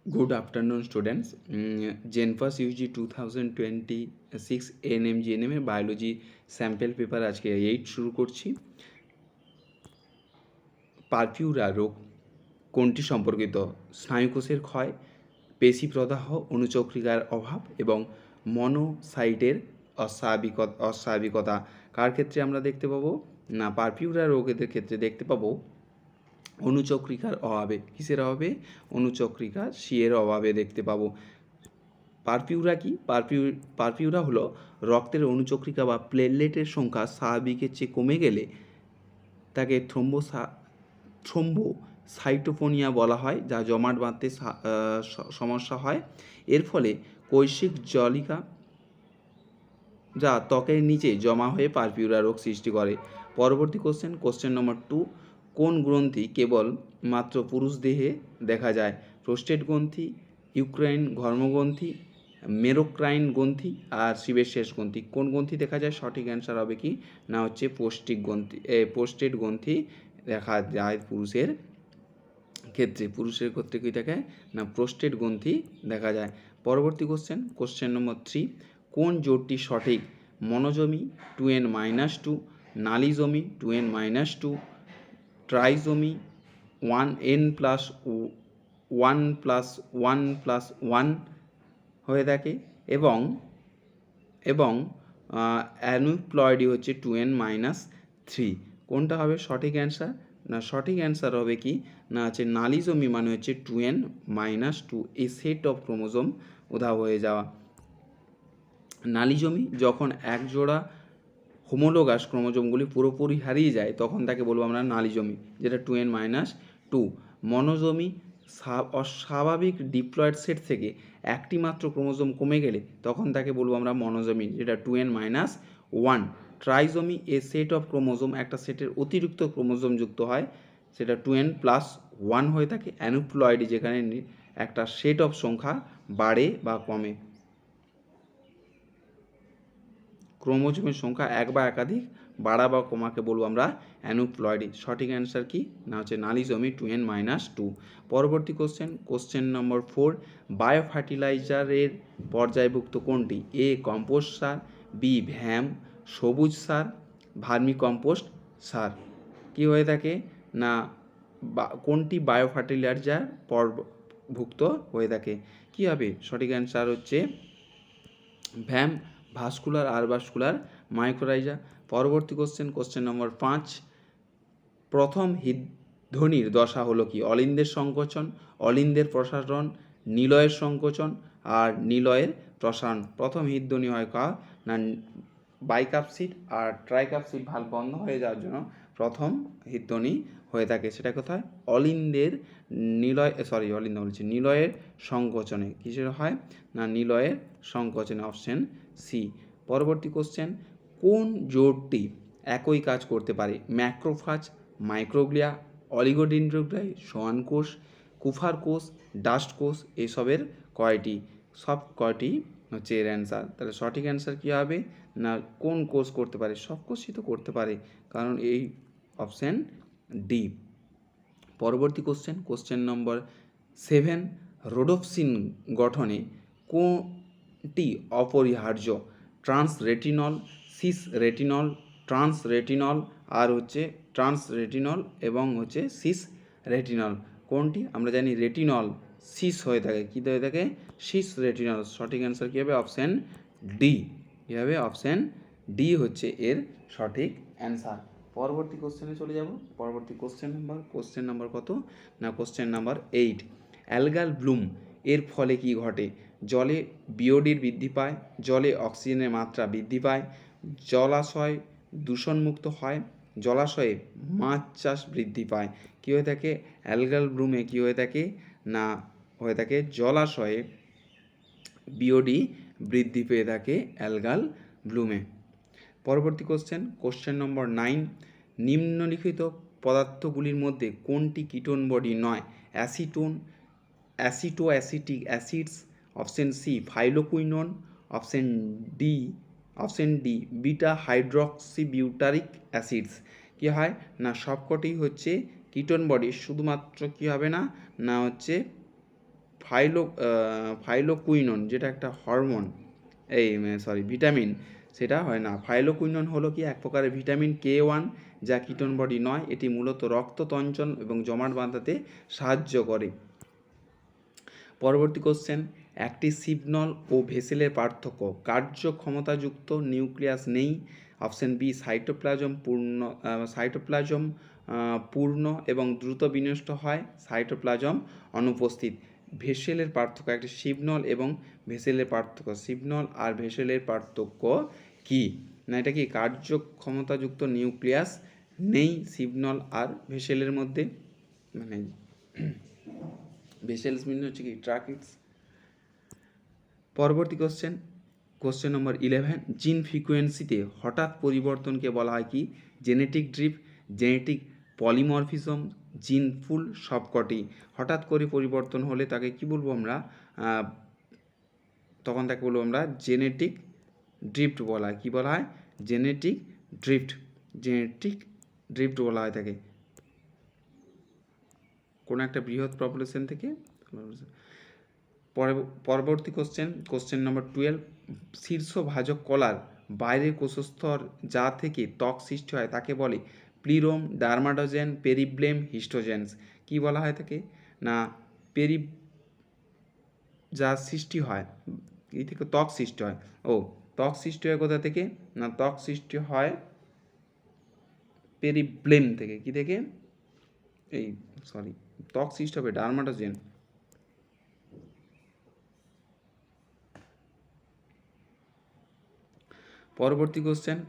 Good afternoon, students. Genpass UG 2026 ANM GNM এর biology sample paper আজকে 8 শুরু করছি। পারফিউরা রোগ কোনটি সম্পর্কিত? স্নায়ুকোষের ক্ষয়, পেশি প্রদাহ, অনুচক্রিকার অভাব এবং মনোসাইটের অস্বাভাবিকতা। কার ক্ষেত্রে আমরা দেখতে পাবো? না, পারফিউরা রোগের ক্ষেত্রে দেখতে পাবো অনুচক্রিকার অভাবে। কিসের অভাবে? অনুচক্রিকা সি এর অভাবে দেখতে পাবো। পারফিউরা কি? পারফিউরা হলো রক্তের অনুচক্রিকা বা প্লেটলেটের সংখ্যা স্বাভাবিকের চেয়ে কমে গেলে তাকে থ্রোম্বোসাইটোপেনিয়া বলা হয়, যা জমাট বাঁধতে সমস্যা হয়। এর ফলে কৈশিক জলিকা যা ত্বকের নিচে জমা হয়ে পারফিউরা রোগ সৃষ্টি করে। পরবর্তী কোশ্চেন নম্বর 2, কোন গ্রন্থি কেবল মাত্র পুরুষ দেহে দেখা যায়? প্রোস্টেট গ্রন্থি, ইউক্রাইন ঘর্মগ্রন্থি, মেরোক্রাইন গ্রন্থি আর শিবের শেষ গ্রন্থি। কোন গ্রন্থি দেখা যায়? সঠিক অ্যান্সার হবে কি না হচ্ছে প্রোস্টেট গ্রন্থি দেখা যায় পুরুষের ক্ষেত্রে। পুরুষের ক্ষেত্রে কী থাকে না প্রোস্টেট গ্রন্থি দেখা যায়। পরবর্তী কোশ্চেন নম্বর 3, কোন জোটটি সঠিক? মনোজমি 2n-2, নালিজমি 2n-2, ট্রাইজমি 1n+1+1+1 হয়ে থাকে এবং অ্যানুপ্লয়েডি হচ্ছে 2n-3। কোনটা হবে সঠিক অ্যান্সার? না, সঠিক অ্যান্সার হবে কি না হচ্ছে নালিজমি মানে হচ্ছে 2n-2, এই সেট অফ ক্রোমোজোম উধাও হয়ে যাওয়া। নালিজমি যখন এক জোড়া হোমোলোগাস ক্রোমোজোমগুলি পুরোপুরি হারিয়ে যায় তখন তাকে বলবো আমরা নালিজমি, যেটা 2n-2। মনোজমি অস্বাভাবিক ডিপ্লয়েড সেট থেকে একটি মাত্র ক্রোমোজোম কমে গেলে তখন তাকে বলবো আমরা মনোজমি, যেটা 2n-1। Trisomy a set of chromosome একটা সেটের অতিরিক্ত ক্রোমোজোম যুক্ত হয়, সেটা 2n+1 হয়ে থাকে। অ্যানুপ্লয়েডি যেখানে একটা সেট অফ সংখ্যা বাড়ে বা কমে। ক্রোমোজোমের সংখ্যা এক বা একাধিক বাড়া বা কমাকে বলবো আমরা অ্যানুপ্লয়েডি। সঠিক অ্যান্সার কি না হচ্ছে নালিজমি 2n-2। পরবর্তী কোশ্চেন নম্বর 4, বায়ো ফার্টিলাইজারের পর্যায়ভুক্ত কোনটি? এ কম্পোস্ট সার, বি ভ্যাম, সবুজ সার, ভার্মি কম্পোস্ট সার। কী হয়ে থাকে না কোনটি বায়ো ফার্টিলাইজার ভুক্ত হয়ে থাকে? কী হবে সঠিক অ্যান্সার হচ্ছে ভ্যাম, ভাস্কুলার আর ভাস্কুলার মাইক্রোরাইজা। পরবর্তী কোশ্চেন নম্বর 5, প্রথম হৃদ্ধ্বনির দশা হলো কি? অলিন্দের সংকোচন, অলিন্দের প্রসারণ, নিলয়ের সংকোচন আর নিলয়ের প্রসারণ। প্রথম হৃদ্ধ্বনি হয় না বাইকাপসিড আর ট্রাইকাপসিড ভাল্ব বন্ধ হয়ে যাওয়ার জন্য প্রথম হৃদ্ধ্বনি হয়ে থাকে। সেটা কোথায়? নিলয়ের সংকোচনে। কিসের হয় না নিলয়ের সংকোচনে, অপশন সি। পরবর্তী কোন জোটটি একই কাজ করতে পারে? ম্যাক্রোফাজ, মাইক্রোগ্লিয়া, অলিগোডেন্ড্রোগ্লাই, সোয়ান কোষ, কুফার কোষ, ডাস্ট কোষ, এসবের সব কয়টি হচ্ছে এর অ্যান্সার। তাহলে সঠিক অ্যান্সার কী হবে না কোন কোষ করতে পারে? সব কোষই তো করতে পারে, কারণ এই অপশান ডি। পরবর্তী কোশ্চেন নম্বর 7, রোডোপসিন গঠনে কোনটি অপরিহার্য? Trans retinol, cis retinol, trans retinol আর হচ্ছে ট্রান্স রেটিনল এবং হচ্ছে সিস রেটিনল। কোনটি? আমরা জানি রেটিনল সিস হয়ে থাকে। কী হয়ে থাকে? Cis retinol. সঠিক অ্যান্সার কী হবে? Option D. কী হবে? অপশান ডি হচ্ছে এর সঠিক অ্যান্সার। পরবর্তী কোশ্চেনে চলে যাব। পরবর্তী কোশ্চেন নাম্বার কত না কোশ্চেন নাম্বার 8, অ্যালগাল ব্লুম এর ফলে কি ঘটে? জলে বিওডির বৃদ্ধি পায়, জলে অক্সিজেনের মাত্রা বৃদ্ধি পায়, জলাশয় দূষণমুক্ত হয়, জলাশয়ে মাছ চাষ বৃদ্ধি পায়। কী হয়ে থাকে? অ্যালগাল ব্লুমে কী হয়ে থাকে না হয়ে থাকে জলাশয়ে বিওডি বৃদ্ধি পেয়ে থাকে অ্যালগাল ব্লুমে। পরবর্তী কোশ্চেন নম্বর 9, নিম্নলিখিত পদার্থগুলির মধ্যে কোনটি কিটোন বডি নয়? Acetoacetic acids, option C phylloquinone, option D beta hydroxybutyric acids. কী হয় না সবকটি হচ্ছে কিটোন বডি, শুধুমাত্র কী হবে না হচ্ছে ফাইলোকুইনন যেটা একটা হরমোন, ভিটামিন, সেটা হয় না। ফাইলোকুইনন হলো কি এক প্রকারের ভিটামিন K1, যা কিটোন বডি নয়। এটি মূলত রক্ত তঞ্চন এবং জমাট বাঁধাতে সাহায্য করে। পরবর্তী কোশ্চেন, একটি সিগন্যাল ও ভেসেলের পার্থক্য। কার্যক্ষমতাযুক্ত নিউক্লিয়াস নেই। অপশন বি, সাইটোপ্লাজম পূর্ণ এবং দ্রুত বিনষ্ট হয়, সাইটোপ্লাজম অনুপস্থিত। ভেসেলের পার্থক্য, একটি সিগন্যাল এবং ভেসেলের পার্থক্য। সিগন্যাল আর ভেসেলের পার্থক্য কি? না এটা কি কার্যক্ষমতাযুক্ত নিউক্লিয়াস নেই সিগন্যাল আর ভেসেলের মধ্যে, মানে ভেসেলস মিন হচ্ছে কি ট্রাকিটস। পরবর্তী কোশ্চেন নম্বর 11, জিন ফ্রিকোয়েন্সিতে হঠাৎ পরিবর্তনকে বলা হয় কি? জেনেটিক ড্রিফট, জেনেটিক পলিমরফিজম, জিন পুল, সবকটি। হঠাৎ করে পরিবর্তন হলে তাকে কি বলবো আমরা? তখন তাকে বলবো আমরা জেনেটিক ড্রিফট বলা হয়। কি বলা হয়? জেনেটিক ড্রিফট বলা হয় তাকে, কোনো একটা বৃহৎ পপুলেশন থেকে। পরবর্তী কোশ্চেন নম্বর 12, শীর্ষভাজক কলার বাইরের কোষস্তর যা থেকে ত্বক সৃষ্টি হয় তাকে বলে প্লিরোম, ডার্মাটোজেন, পেরিব্লেম, হিস্টোজেন্স। কি বলা হয় তাকে? না যা সৃষ্টি হয় এই থেকে ত্বক সৃষ্টি হয়। ত্বক সৃষ্টি হয় কোথা থেকে? না ত্বক সৃষ্টি হয় পেরিব্লেম থেকে। কি থেকে? ত্বক সৃষ্টি হবে ডার্মাটোজেন। পরবর্তী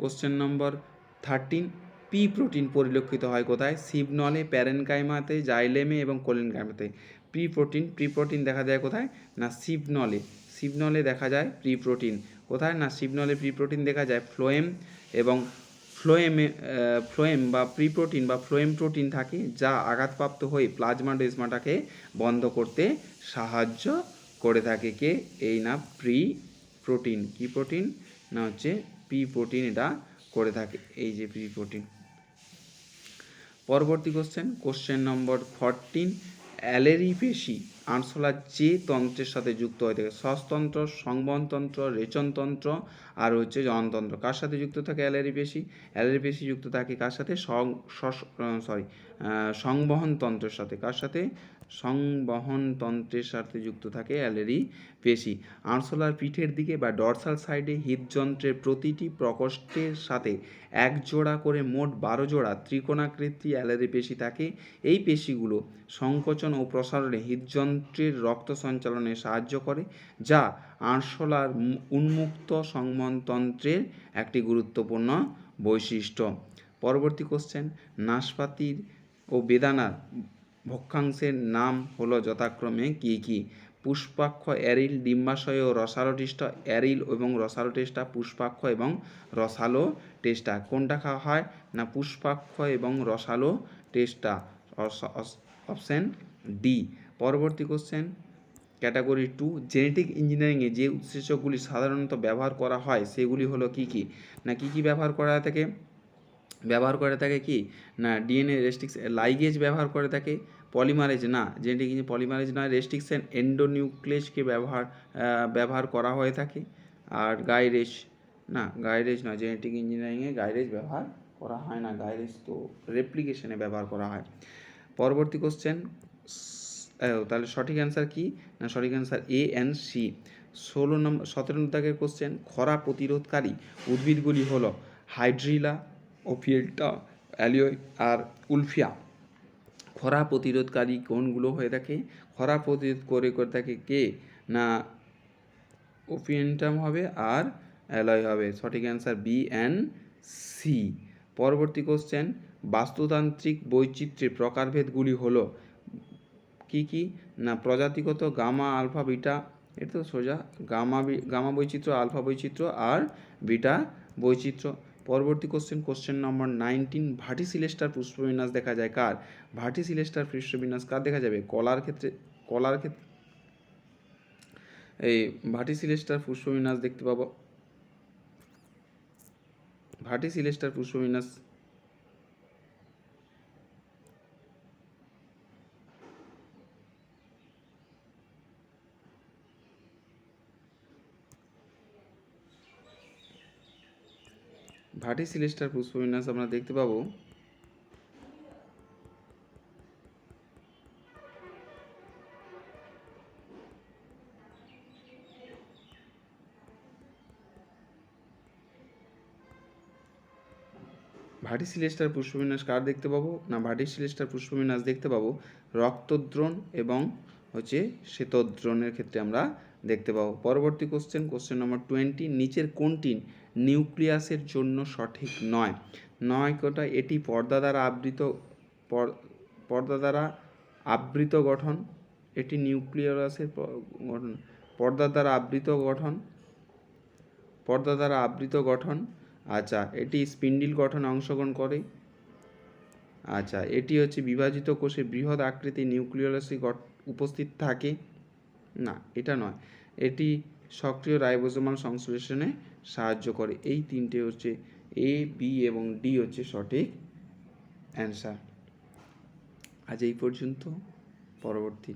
কোশ্চেন নম্বর 13, পি প্রোটিন পরিলক্ষিত হয় কোথায়? সিগনলে, প্যারেনকাইমাতে, জাইলেমে এবং কোলেনকাইমাতে। প্রি প্রোটিন দেখা যায় কোথায়? না সিগনলে দেখা যায় প্রি প্রোটিন। কোথায়? না সিগনলে প্রি প্রোটিন দেখা যায় ফ্লোয়েম এবং ফ্লোয়েম বা প্রি প্রোটিন বা ফ্লোয়েম প্রোটিন থাকে, যা আঘাতপ্রাপ্ত হয়ে প্লাজমাটাকে বন্ধ করতে সাহায্য করে থাকে। কে? এই না প্রি প্রোটিন। কি প্রোটিন? না হচ্ছে পি প্রোটিন এটা করে থাকে, এই যে পি প্রোটিন। পরবর্তী কোশ্চেন নম্বর 14, অ্যালেরি পেশি আরশোলার যে তন্ত্রের সাথে যুক্ত হয়ে থাকে? শ্বাসতন্ত্র, সংবহনতন্ত্র, রেচনতন্ত্র আর হচ্ছে জননতন্ত্র। কার সাথে যুক্ত থাকে অ্যালেরি পেশি? অ্যালেরি পেশি যুক্ত থাকে কার সাথে? সংবহনতন্ত্রের সাথে। কার সাথে? সংবহনতন্ত্রের সাথে যুক্ত থাকে অ্যালেরি পেশি। আরশোলার পিঠের দিকে বা ডরসাল সাইডে হৃদযন্ত্রের প্রতিটি প্রকোষ্ঠের সাথে এক জোড়া করে মোট 12 জোড়া ত্রিকোণাকৃতি অ্যালেরি পেশি থাকে। এই পেশিগুলো সংকোচন ও প্রসারণে হৃদযন্ত্রের রক্ত সঞ্চালনে সাহায্য করে, যা আরশোলার উন্মুক্ত সংবহনতন্ত্রের একটি গুরুত্বপূর্ণ বৈশিষ্ট্য। পরবর্তী নাশপাতির ও বেদানার ভক্ষাংশের নাম হলো যথাক্রমে কি কি? পুষ্পাক্ষ, অ্যারিল, ডিম্বাশয় ও রসালো টেস্টা। অ্যারিল এবং রসালো টেস্টা, পুষ্পাক্ষ এবং রসালো টেস্টা। কোনটা খাওয়া হয়? না পুষ্পাক্ষ এবং রসালো টেস্টা, অপশন ডি। পরবর্তী ক্যাটাগরি 2, জেনেটিক ইঞ্জিনিয়ারিংয়ে যে উৎসেচকগুলি সাধারণত ব্যবহার করা হয় সেগুলি হলো কি কি? না কি কি ব্যবহার করা থাকে? কি না ডিএনএ লাইগেজ ব্যবহার করে থাকে। পলিমারেজ না, জেনেটিক পলিমারেজ নয়, রেস্ট্রিকশন এন্ডোনিউক্লিয়েজকে ব্যবহার করা হয়ে থাকে। আর গাইরেজ নয়, জেনেটিক ইঞ্জিনিয়ারিংয়ে গাইরেজ ব্যবহার করা হয় না। গাইরেজ তো রেপ্লিকেশনে ব্যবহার করা হয়। পরবর্তী তাহলে সঠিক অ্যান্সার কি? না সঠিক অ্যান্সার এ অ্যান্ড সি। 17 দাগের খরা প্রতিরোধকারী উদ্ভিদগুলি হলো হাইড্রিলা, ওফিয়েল্টা, অ্যালিওই আর উলফিয়া। খরা প্রতিরোধকারী কোনগুলো হয়ে থাকে? খরা প্রতিরোধ করে থাকে কে? না ওফিয়েন্টাম হবে আর অ্যালয় হবে। সঠিক অ্যান্সার বি অ্যান্ড সি। পরবর্তী বাস্তুতান্ত্রিক বৈচিত্র্যের প্রকারভেদগুলি হলো কি কি? না প্রজাতিগত, গামা, আলফা, বিটা। এটা তো সোজা, গামা বৈচিত্র্য, আলফা বৈচিত্র্য আর বিটা বৈচিত্র্য। পরবর্তী কোশ্চেন নম্বর 19, ভার্টিসিলেস্টার পুষ্পবিন্যাস দেখা যায় কার? ভার্টিসিলেস্টার পুষ্পবিন্যাস কার দেখা যাবে? কলার ক্ষেত্রে এই ভার্টিসিলেস্টার পুষ্পবিন্যাস দেখতে পাবো। ভার্টিসিলেস্টার পুষ্পবিন্যাস ভার্টিসিলিস্টার পুষ্পবিন্যাস আমরা দেখতে পাবো ভার্টিসিলিস্টার পুষ্পবিন্যাস কার দেখতে পাবো না ভার্টিসিলিস্টার পুষ্পবিন্যাস দেখতে পাবো রক্তদ্রোণ এবং হচ্ছে শ্বেতদ্রোণের ক্ষেত্রে আমরা দেখতে পাবো। পরবর্তী কোশ্চেন নম্বর 20, নিচের কোনটি নিউক্লিয়াসের জন্য সঠিক নয়? কোটা এটি পর্দা দ্বারা আবৃত গঠন, এটি নিউক্লিয়াসের গঠন পর্দা দ্বারা আবৃত গঠন। আচ্ছা, এটি স্পিন্ডিল গঠনে অংশগ্রহণ করে। আচ্ছা, এটি হচ্ছে বিভাজিত কোষে বৃহৎ আকৃতি নিউক্লিয়াসে উপস্থিত থাকে। না, এটা নয়। এটি সক্রিয় রাইবোজোমাল সংশ্লেষণে সাহায্য করে। এই তিনটে হচ্ছে এ, বি এবং ডি হচ্ছে সঠিক অ্যান্সার। আজ এই পর্যন্ত। পরবর্তী